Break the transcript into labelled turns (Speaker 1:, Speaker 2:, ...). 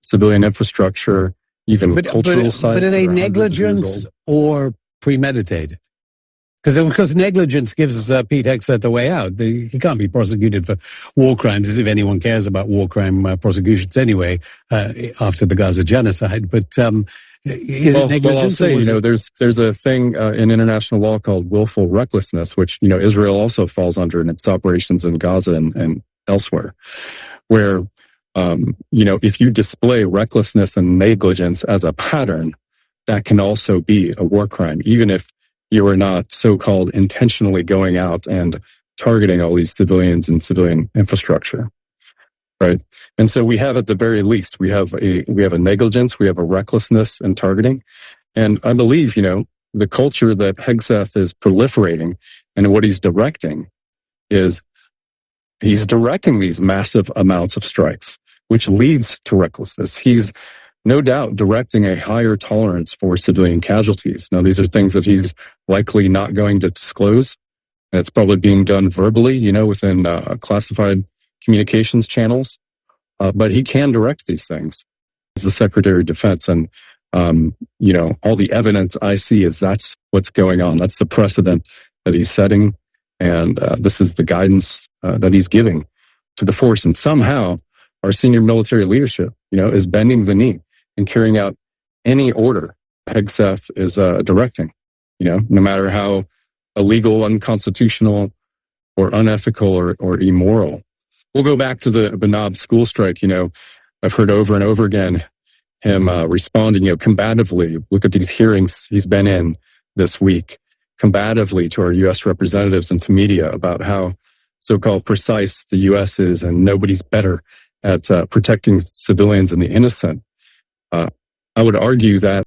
Speaker 1: civilian infrastructure, even cultural sites.
Speaker 2: But are they negligence or premeditated? Because negligence gives Pete Hegseth the way out. He can't be prosecuted for war crimes, as if anyone cares about war crime prosecutions anyway, after the Gaza genocide. But is it negligence?
Speaker 1: Well, I'll say, there's a thing in international law called willful recklessness, which, Israel also falls under in its operations in Gaza and elsewhere, where, if you display recklessness and negligence as a pattern, that can also be a war crime, even if you are not so-called intentionally going out and targeting all these civilians and civilian infrastructure, right? And so we have, at the very least, we have a negligence, we have a recklessness in targeting. And I believe, the culture that Hegseth is proliferating and what he's directing is he's directing these massive amounts of strikes, which leads to recklessness. He's no doubt directing a higher tolerance for civilian casualties. Now, these are things that he's likely not going to disclose. And it's probably being done verbally, within classified communications channels. But he can direct these things as the Secretary of Defense. And, all the evidence I see is that's what's going on. That's the precedent that he's setting. And this is the guidance that he's giving to the force. And somehow our senior military leadership, is bending the knee and carrying out any order Hegseth is directing, no matter how illegal, unconstitutional, or unethical or immoral. We'll go back to the Banab school strike. I've heard over and over again him responding, combatively. Look at these hearings he's been in this week, combatively to our U.S. representatives and to media about how so-called precise the U.S. is and nobody's better at protecting civilians and the innocent. I would argue that